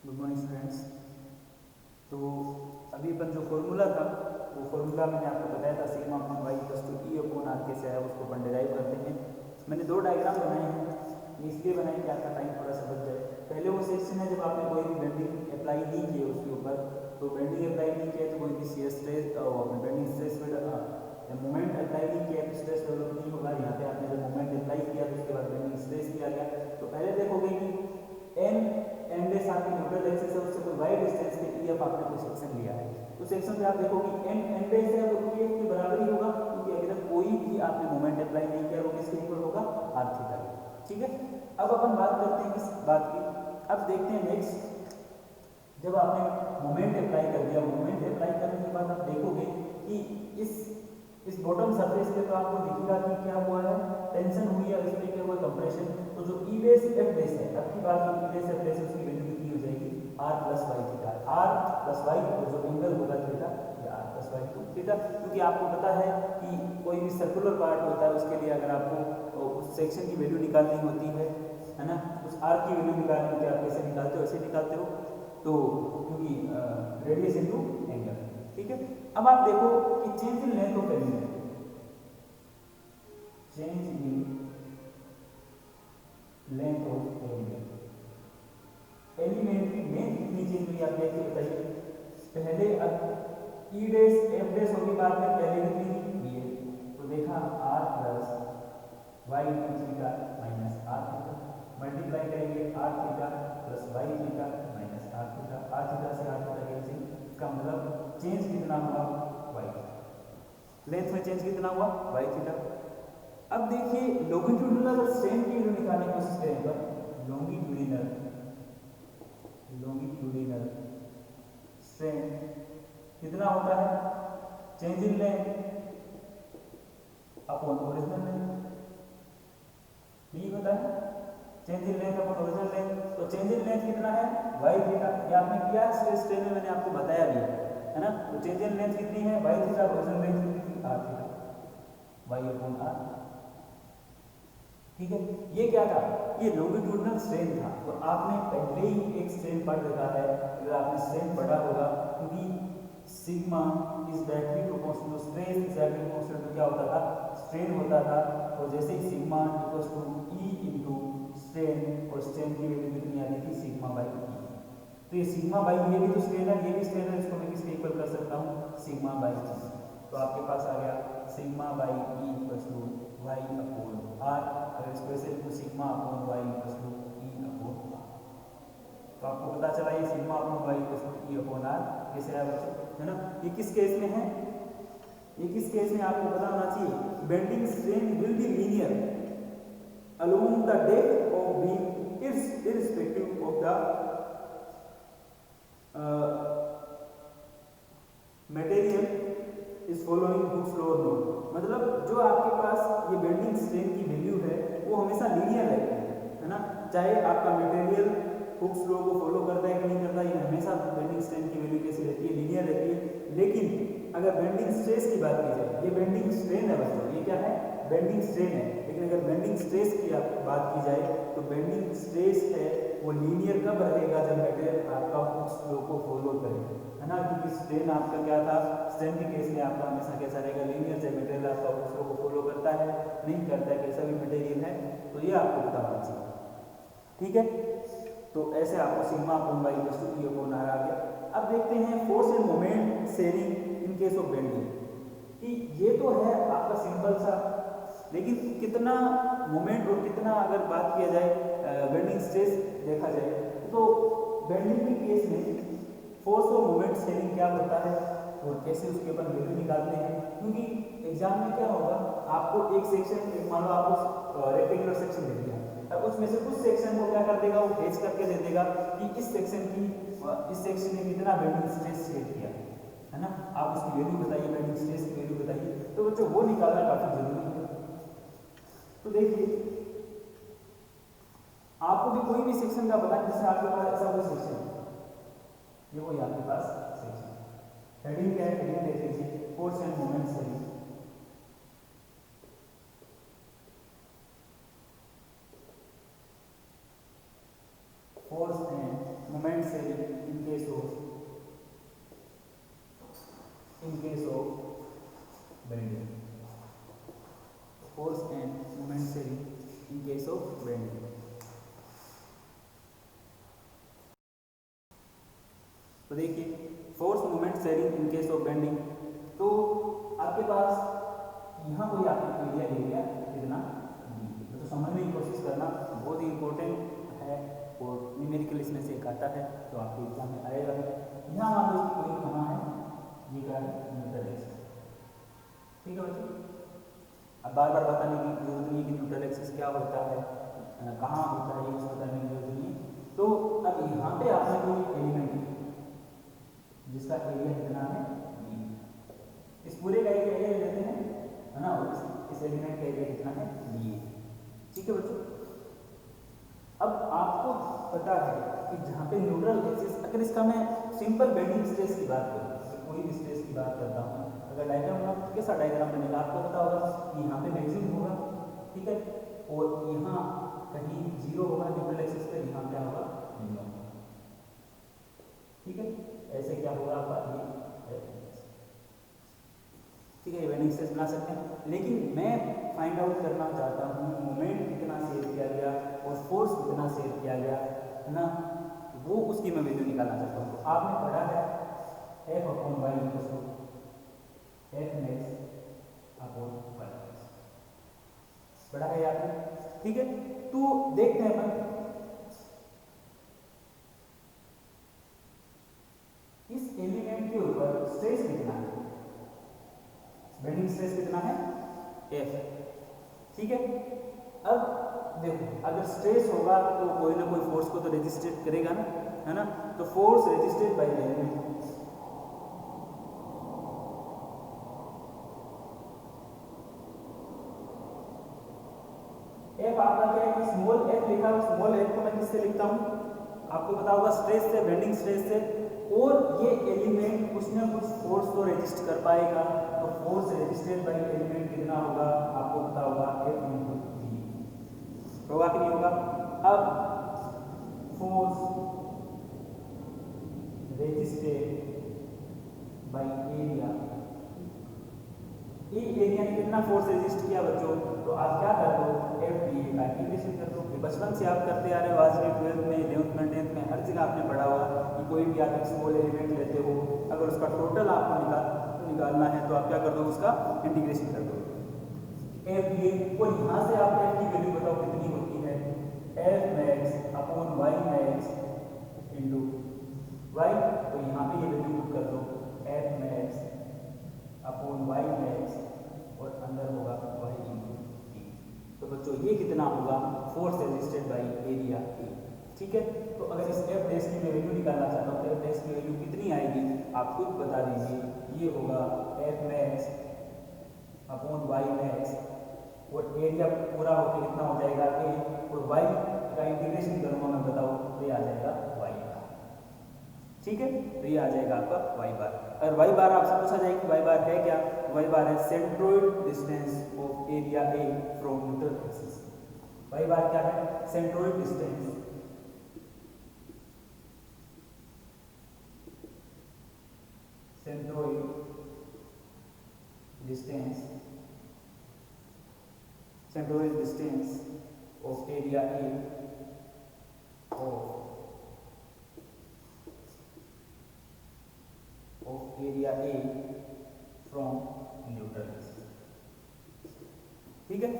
Good morning students. तो अभी अपन जो फॉर्मूला था वो फॉर्मूला मैंने आपको बताया था sigma upon Y plus two E upon R कैसे है उसको अपन डिराइव करते हैं। मैंने दो डायग्राम बनाए हैं, इसलिए बनाए कि आपका टाइम थोड़ा सा बच जाए। पहले वो सेक्शन है जब आपने कोई भी बेंडिंग अप्लाई नहीं की है उसके ऊपर, तो बेंडिंग अप्लाई नहीं किया तो कोई भी shear stress bending stress moment apply नहीं किया तो स्ट्रेस डेवलप नहीं होगा। यहाँ पे आपने जब मोमेंट अप्लाई किया तो उसके बाद बेंडिंग स्ट्रेस किया गया। तो पहले देखोगे कि एन एंड आपके न्यूट्रल एक्सिस है उससे कोई वाई डिस्टेंस पे ईएफ आपने कोई सेक्शन लिया है, तो सेक्शन में आप देखोगे एन एंड है वो ईएफ के बराबर ही होगा, क्योंकि अभी तक कोई भी आपने मोमेंट अप्लाई नहीं किया, वो किसके इक्वल होगा, आर थीटा। ठीक है, अब अपन बात करते हैं किस बात की। अब देखते हैं नेक्स्ट, जब आपने मोमेंट अप्लाई कर दिया, मोमेंट अप्लाई करने के बाद आप देखोगे कि इस बॉटम सरफेस पे तो आपको दिखेगा कि क्या हुआ है, टेंशन हुई है, इस पे क्या हुआ, कंप्रेशन। तो जो ई बेस एफ बेस है, अब की बात ई बेस एफ बेस उसकी वैल्यू कितनी हो जाएगी, R plus Y theta. R plus Y और जो एंगल होगा थीटा, ये R plus Y two theta. क्योंकि आपको पता है कि कोई भी सर्कुलर पार्ट होता है उसके लिए अगर आपको उस सेक्शन की वैल्यू निकालनी होती है ना, उस आर की वैल्यू निकालनी होती है, आप कैसे निकालते हो, ऐसे निकालते हो, तो क्योंकि रेडियस इनटू एंगल। ठीक है, अब आप देखो कि change in length of element, change in length of element, element की लेंथ कितनी चेंज हुई आप देखिए, बताइए। पहले अब ई डेस एफ डेस होगी, बाद में पहले कितनी थी ये, तो देखा R plus Y theta minus R theta, multiply करेंगे R theta plus Y theta minus R theta, R theta से आर थीटा कैंसिल, इसका मतलब चेंज कितना हुआ, वाई, लेंथ में चेंज कितना हुआ, वाई थीटा। अब देखिए लॉन्गिट्यूडिनल अगर स्ट्रेन की वैल्यू निकालने की कोशिश करें तो लॉन्गिट्यूडिनल स्ट्रेन कितना होता है, change in length upon original length, ठीक होता है, change in length upon original length. तो चेंज इन लेंथ कितना है, वाई थीटा, ये आपने किया स्ट्रेन में, मैंने आपको बताया भी है ना। तो चेंज इन लेंथ कितनी है, वाई थीटा, ओरिजिनल लेंथ कितनी थी, R theta, Y upon R. ठीक है, ये क्या था, ये लॉन्गिट्यूडिनल स्ट्रेन था। तो आपने पहले ही एक स्ट्रेन पढ़ रखा है, अगर आपने स्ट्रेन पढ़ा होगा, क्योंकि sigma is directly proportional to stress, directly proportional to क्या होता था, स्ट्रेन होता था। और जैसे ही sigma equals to E into strain, और स्ट्रेन की वैल्यू कितनी आती थी, सिग्मा बाई ई। तो ये सिग्मा बाई, ये भी तो स्ट्रेन है, ये भी स्ट्रेन है, इसको मैं किसके इक्वल कर सकता हूँ, सिग्मा बाई ई। तो आपके पास आ गया sigma by E equals to Y upon R, अगर इसको ऐसे लिखो sigma upon Y equals to E upon R. तो आपको पता चला ये sigma upon Y equals to E upon R कैसे आया बच्चों, है ना। ये किस केस में है, ये किस केस में आपको पता होना चाहिए, bending strain will be linear along the depth of beam irrespective of the material is following Hooke's law और नो। मतलब जो आपके पास ये बेंडिंग स्ट्रेन की वैल्यू है वो हमेशा लीनियर रहती है ना, चाहे आपका मटेरियल हुक्स लॉ को फॉलो करता है कि नहीं करता, ये हमेशा बेंडिंग स्ट्रेन की वैल्यू कैसी रहती है, लीनियर रहती है। लेकिन अगर बेंडिंग स्ट्रेस की बात की जाए, ये बेंडिंग स्ट्रेन है बच्चों, ये क्या है, बेंडिंग स्ट्रेन है। लेकिन अगर बेंडिंग स्ट्रेस की बात की जाए तो बेंडिंग स्ट्रेस है वो लीनियर कब रहेगा, जब मटेरियल आपका हुक्स लॉ को फॉलो करे, है ना। क्योंकि स्ट्रेन आपका क्या था, स्ट्रेन के केस में आपका हमेशा कैसा रहेगा, लीनियर, चाहे मटेरियल आपका हुक्स लॉ को फॉलो करता है नहीं करता है, कैसा भी मटेरियल है, तो ये आपको पता होना चाहिए। ठीक है, तो ऐसे आपको sigma upon Y equals to E upon R आ गया। अब देखते हैं force and moment sharing in case of bending, कि ये तो है आपका सिंपल सा, लेकिन कितना मोमेंट और कितना अगर बात किया जाए बेंडिंग स्ट्रेस देखा जाए, तो बेंडिंग के केस में फोर्स और मोमेंट शेयरिंग क्या होता है और कैसे उसके अपन वैल्यू निकालते हैं। क्योंकि एग्जाम में क्या होगा, आपको एक सेक्शन, मान लो आपको रेक्टेंगुलर सेक्शन दे दिया, अब उसमें से कुछ सेक्शन को क्या कर देगा, वो भेज करके दे देगा कि इस सेक्शन ने कितना बेंडिंग स्ट्रेस शेयर किया, है ना। आप उसकी वैल्यू बताइए, बेंडिंग स्ट्रेस की वैल्यू बताइए, तो बच्चों वो निकालना काफी जरूरी है। तो देखिए आपको भी कोई भी सेक्शन का पता है, जैसे आपके पास ऐसा कोई सेक्शन है, ये वही आपके पास सेक्शन, हेडिंग क्या है, हेडिंग देख लीजिए, force and moment sharing. Force and moment sharing in case of bending, force and moment sharing in case of bending. तो देखिए force moment sharing in case of bending, तो आपके पास यहाँ कोई आपने एरिया ले लिया कितना डी, तो समझने की कोशिश करना बहुत ही इंपॉर्टेंट है और न्यूमेरिकल इसमें से एक आता है तो आपके एग्जाम में आएगा। यहाँ मान लो कि कोई कहाँ है, ये क्या है न्यूट्रल एक्सिस, ठीक है बच्चों। अब बार बार बताने की जरूरत नहीं कि न्यूट्रल एक्सिस क्या होता है, कहाँ होता है, ये कुछ बताने की जरूरत नहीं है। तो अब यहाँ पे आपने कोई एलिमेंट जिसका एरिया कितना है डी, इस पूरे का एरिया लेते हैं है ना, और इस एलिमेंट का एरिया कितना है डी, ठीक है बच्चों। अब आपको पता है कि जहाँ पे न्यूट्रल एक्सिस, अगर इसका मैं सिंपल बेंडिंग स्ट्रेस की बात करूँ, कोई भी स्ट्रेस की बात करता हूँ, अगर डायग्राम कैसा डायग्राम बनेगा आपको पता होगा कि यहाँ पे मैक्सिमम होगा, ठीक है, और यहाँ कहीं जीरो होगा न्यूट्रल एक्सिस पे, यहाँ क्या होगा मिनिमम, ठीक है। ऐसे क्या होगा आपका ये, ठीक है, ये बेंडिंग स्ट्रेस बना सकते हैं। लेकिन मैं फाइंड आउट करना चाहता हूँ मोमेंट कितना सेव किया गया और फोर्स कितना सेव किया गया है ना, वो उसकी मैं वैल्यू निकालना चाहता हूँ। तो आपने पढ़ा है F upon Y equals to F max upon Y, पढ़ा है आपने, ठीक है। तो देखते हैं अपन इस एलिमेंट के ऊपर स्ट्रेस कितना है, बेंडिंग स्ट्रेस कितना है एफ, ठीक है। अब देखो अगर स्ट्रेस होगा तो कोई ना कोई फोर्स को तो रेजिस्टेट करेगा ना, है ना, तो force resisted by element, F आपका क्या है कि स्मॉल एफ लिखा है, स्मॉल एफ को मैं किससे लिखता हूँ आपको पता होगा स्ट्रेस से, बेंडिंग स्ट्रेस से, और ये एलिमेंट कुछ ना कुछ फोर्स तो रेजिस्ट कर पाएगा, तो फोर्स रेजिस्टेड बाय एलिमेंट कितना होगा आपको पता होगा एफ इनटू डी, होगा कि नहीं होगा। अब फोर्स रेजिस्टेड बाय एरिया, ये एरिया ने कितना फोर्स रेजिस्ट किया बच्चों, तो आप क्या कर दो एफ डी का इंटीग्रेशन कर दो। बचपन से आप करते आ रहे हो, आज के 12th में 11th में 10th में हर जगह आपने पढ़ा हुआ कि कोई भी आप एक स्मॉल एलिमेंट लेते हो, अगर उसका टोटल आपको निकालना है तो आप क्या कर दो उसका इंटीग्रेशन कर दो एफ डी, और यहाँ से आप एफ की वैल्यू बताओ कितनी होती है, F max upon Y max into Y, तो यहाँ पे ये वैल्यू पुट कर दो F max upon Y max और अंदर होगा वाई इंटू टी। तो बच्चों ये कितना होगा force resisted by area A, ठीक है। तो अगर इस एफ डैश की मैं वैल्यू निकालना चाहता हूँ तो एफ डैश की वैल्यू कितनी आएगी आप खुद बता दीजिए, ये होगा F max upon Y max और एरिया पूरा होकर कितना हो जाएगा ए, और वाई का इंटीग्रेशन करूँगा मैं बताओ तो ये आ जाएगा वाई बार, ठीक है। तो ये आ जाएगा आपका वाई बार। अगर वाई बार आपसे पूछा जाए कि वाई बार है क्या, वाई बार है centroid distance of area A from neutral axis. Y bar क्या है, centroid distance centroid distance of area A of area A from neutral axis, ठीक है।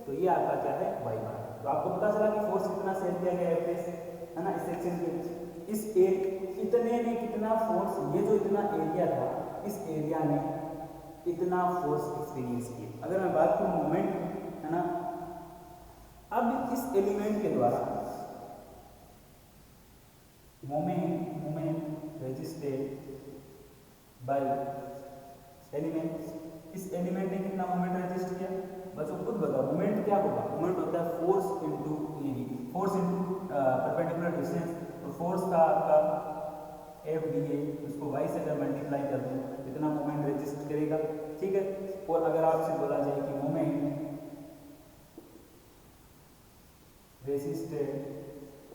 तो ये आपका क्या है वाई बार। तो आपको पता चला कि फोर्स कितना सेट किया गया है ना, इस सेक्शन के इस इतने ने कितना फोर्स, ये जो इतना एरिया था इस एरिया ने इतना फोर्स एक्सपीरियंस किया। अगर मैं बात करूं मोमेंट है ना, अब इस एलिमेंट के द्वारा मोमेंट रेजिस्टेड बाय एलिमेंट, इस एलिमेंट ने कितना मोमेंट रेजिस्ट किया बच्चों खुद बताओ। मोमेंट क्या होगा, मोमेंट होता है force into area, force into perpendicular distance. तो फोर्स था आपका एफ डी ए, उसको वाई से अगर मल्टीप्लाई कर दूं इतना मोमेंट रेजिस्ट करेगा, ठीक है। और अगर आपसे बोला जाए कि moment resisted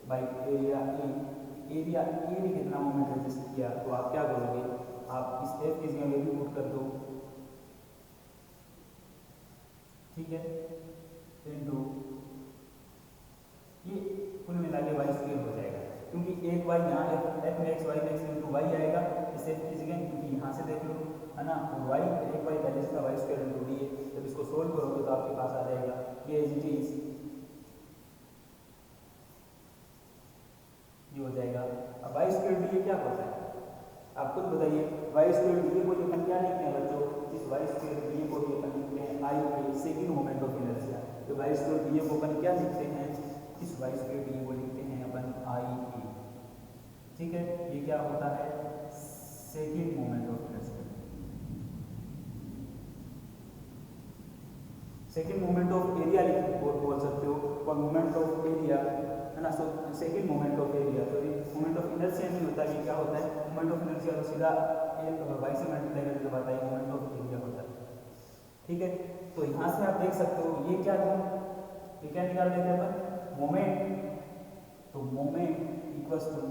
by area A, area A ने कितना मोमेंट रेजिस्ट किया, तो आप क्या करोगे, आप इस एफ की जगह वैल्यू पुट कर दो, ठीक है, इनटू ये कुल मिला के वाई स्क्वायर हो जाएगा, क्योंकि एक वाई यहाँ एफ में एक्स वाई में एक्स इंटू वाई आएगा इस एफ की जगह, क्योंकि यहाँ से देख लो है ना, और वाई एक वाई पहले से था वाई स्क्वायर इंटू डी है, जब इसको सोल्व करोगे तो आपके पास आ जाएगा ये एज इट इज, ये हो जाएगा। अब वाई स्क्वायर डी क्या होता है आप खुद बताइए, वाई स्क्वायर डी को अपन क्या लिखते हैं बच्चों, इस वाई स्क्वायर डी को भी अपन लिखते हैं आई के सेकंड मोमेंट ऑफ इनर्शिया, तो वाई स्क्वायर डी को अपन क्या लिखते हैं, इस वाई स्क्वायर डी को लिखते हैं अपन आई ए, ठीक है, ये क्या होता है second moment of inertia, second moment of area बोल सकते हो, और मोमेंट ऑफ एरिया है ना, so second moment of area, तो ये मोमेंट ऑफ इनर्शिया नहीं होता, ये क्या होता है मोमेंट ऑफ इनर्शिया, तो सीधा वाई से मल्टीप्लाई करके जब आता है मोमेंट ऑफ एरिया होता है, ठीक है। तो यहाँ से आप देख सकते हो ये क्या था, ये क्या निकाल देते हैं अपन मोमेंट, तो moment equals to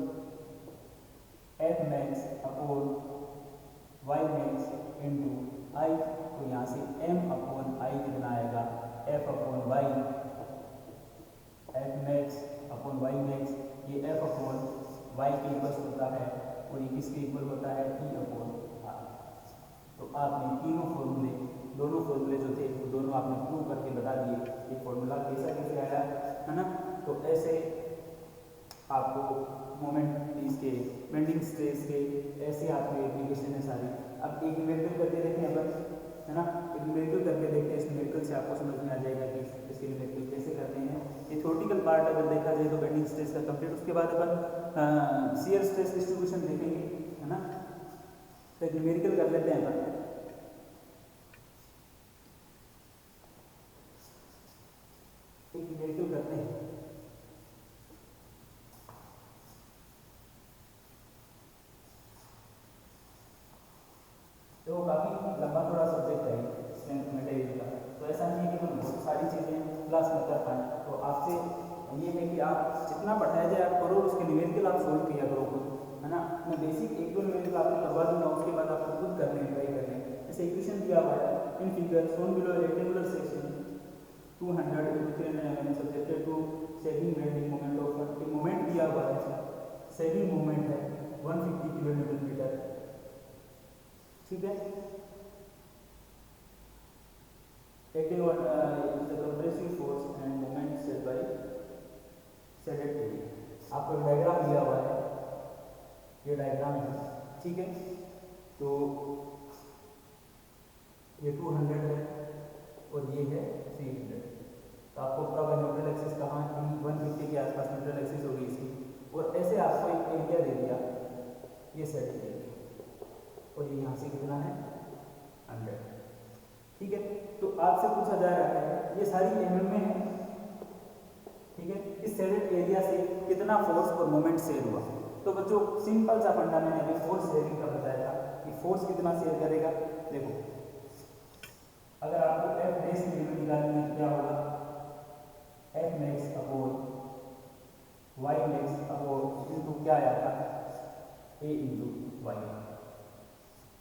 F max upon Y max into I, तो यहाँ से m अपॉन आई कितना आएगा f upon Y, F max upon Y max, ये f अपॉन वाई के इक्वल होता है और ये किसके इक्वल होता है e अपॉन आर। तो आपने तीनों फॉर्मूले, दोनों फॉर्मूले जो थे वो दोनों आपने प्रूव करके बता दिए, ये फॉर्मूला कैसा कैसे आया है ना, तो ऐसे आपको मोमेंट इसके बेंडिंग स्ट्रेस के ऐसे आपके एप्लीकेशन है सारी। अब एक न्यूमेरिकल करके देखें अपन, है ना, एक न्यूमेरिकल करके देखते हैं, इस न्यूमेरिकल से आपको समझ में आ जाएगा कि इसके न्यूमेरिकल कैसे करते हैं। ये थ्योरेटिकल पार्ट अगर देखा जाए तो बेंडिंग स्ट्रेस का कंप्लीट, उसके बाद अपन शियर स्ट्रेस डिस्ट्रीब्यूशन देखेंगे, है ना, तो एक न्यूमेरिकल कर लेते हैं अपन, एक न्यूमेरिकल करते हैं। तो काफ़ी लंबा थोड़ा सब्जेक्ट है स्ट्रेंथ मटेरियल का, तो ऐसा नहीं है कि हम बहुत सारी चीज़ें क्लास में कर पाएँ, तो आपसे ये है कि आप जितना पढ़ाया जाए आप करो, उसके न्यूमेरिकल आप सोल्व किया करो खुद, है ना। मैं बेसिक एक दो न्यूमेरिकल आपको करवा दूंगा, उसके बाद आपको खुद करने ट्राई करने, जैसे इक्वेशन दिया हुआ है in figure shown below rectangular section 200 into 300 mm subjected to sagging bending moment of moment दिया हुआ है, सेविंग मोमेंट है 150 किलोन्यूटन मीटर, ठीक है। Acting on the compressive force and moment set by shaded area, आपको डायग्राम दिया हुआ है, ये डायग्राम है, ठीक है। तो ये 200 है और ये है 300, तो आपको पता होगा न्यूट्रल एक्सिस कहाँ है, 150 के आसपास न्यूट्रल एक्सिस होगी इसकी, और ऐसे आपको एक एरिया दे दिया, ये सेट एरिया, और ये यहाँ से कितना है 100, ठीक है। तो आपसे पूछा जा रहा है ये सारी mm में है, ठीक है, इस शेडेड एरिया से कितना फोर्स और मोमेंट शेयर हुआ। तो बच्चों सिंपल सा फंडा मैंने अभी फोर्स शेयरिंग का बताया था कि फोर्स कितना शेयर करेगा। देखो अगर आपको एफ डैश की वैल्यू निकालनी है तो क्या होगा, F max upon Y max upon into क्या आया था ए इंटू वाई,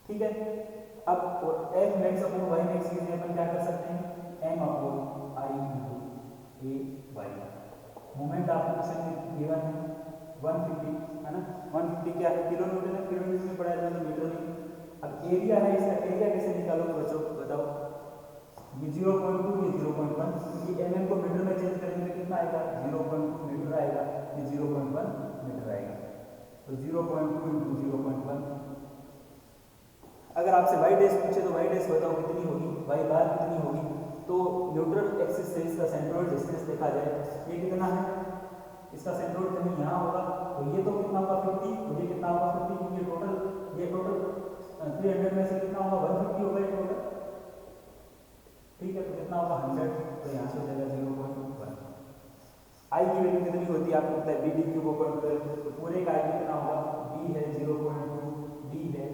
ठीक है। अब F max upon Y max के लिए अपन क्या कर सकते हैं, M upon I into A Y. Moment आपको क्वेश्चन में गिवन है 150, है ना, 150 क्या है किलो न्यूटन है, किलो न्यूटन में पढ़ाया जाता है मीटर में। अब एरिया है, इसका एरिया कैसे निकालोगे बच्चों बताओ, ये 0.2 ये 0.1, क्योंकि mm को मीटर में चेंज करेंगे तो कितना आएगा 0.2 मीटर आएगा, ये 0.1 मीटर आएगा, तो 0.2 इंटू 0.1। अगर आपसे वाई डैश पूछे तो वाई डैश बताओ कितनी होगी, वाई बार कितनी होगी, तो न्यूट्रल एक्सिस से इसका सेंट्रोइड डिस्टेंस देखा जाए ये कितना है, इसका सेंट्रोइड कहीं यहाँ होगा, तो ये तो कितना होगा 50, तो ये कितना होगा 50, क्योंकि ये टोटल 300 में से कितना होगा 150 होगा ये टोटल, ठीक है। तो कितना होगा 100, तो यहाँ से हो जाएगा 0.1। आई की वैल्यू कितनी होती है आपको पता है, बी डी क्यूब अपॉन 12, तो पूरे का आई कितना होगा, बी है 0.2, डी है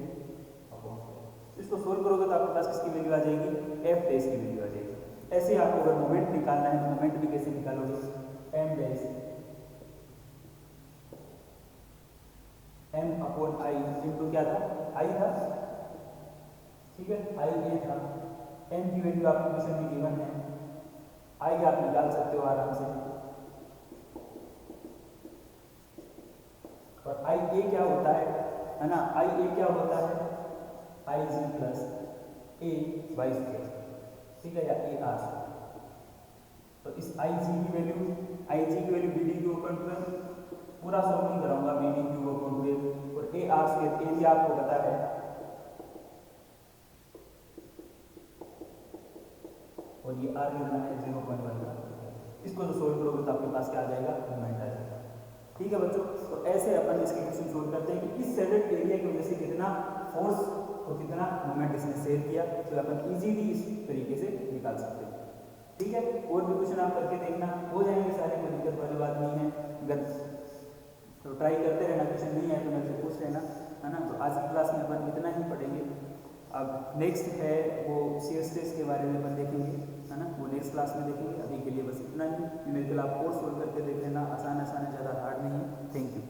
अपॉन 12। इसको सोल्व करोगे तो आपके पास किसकी वैल्यू आ जाएगी, एफ डैश की वैल्यू आ जाएगी। ऐसे ही आपको अगर मोमेंट निकालना है तो मोमेंट भी कैसे निकालोगे, M dash m upon I into क्या था, आई था, ठीक है, आई ए था। m की वैल्यू आपको क्वेश्चन में गिवन है, आई आप निकाल सकते हो आराम से, और आई ए क्या होता है ना, आई ए क्या होता है, आई जी प्लस ए वाई स्क्वायर, ठीक है, या ए आर। तो इस आई जी की value B D Q upon 12, पूरा सॉल्व नहीं कराऊंगा, बी डी क्यू अपॉन 12, और ए आर स्क्वायर, ए भी आपको पता है, और ये आर कितना है 0.1 का। इसको तो सोल्व करोगे तो आपके पास क्या आ जाएगा, मोमेंट आ जाएगा। ठीक है बच्चों, तो ऐसे अपन इसके क्वेश्चन सोल्व करते हैं कि इस शेडेड एरिया की वजह से कितना फोर्स और कितना मोमेंट इसने शेयर किया, तो अपन इजीली इस तरीके से निकाल सकते हैं। ठीक है, और भी क्वेश्चन आप करके देखना, हो जाएंगे सारे, कोई दिक्कत वाली बात नहीं है। अगर तो ट्राई करते रहना, क्वेश्चन नहीं आए तो मेरे से पूछ लेना, है ना। तो आज की क्लास में अपन इतना ही पढ़ेंगे। अब नेक्स्ट है वो शेयर स्ट्रेस के बारे में अपन देखेंगे, है ना, वो नेक्स्ट क्लास में देखेंगे। अभी के लिए बस इतना ही। न्यूमेरिकल आप कोर्स सोल्व करके देख लेना, आसान है, ज़्यादा हार्ड नहीं है। Thank you.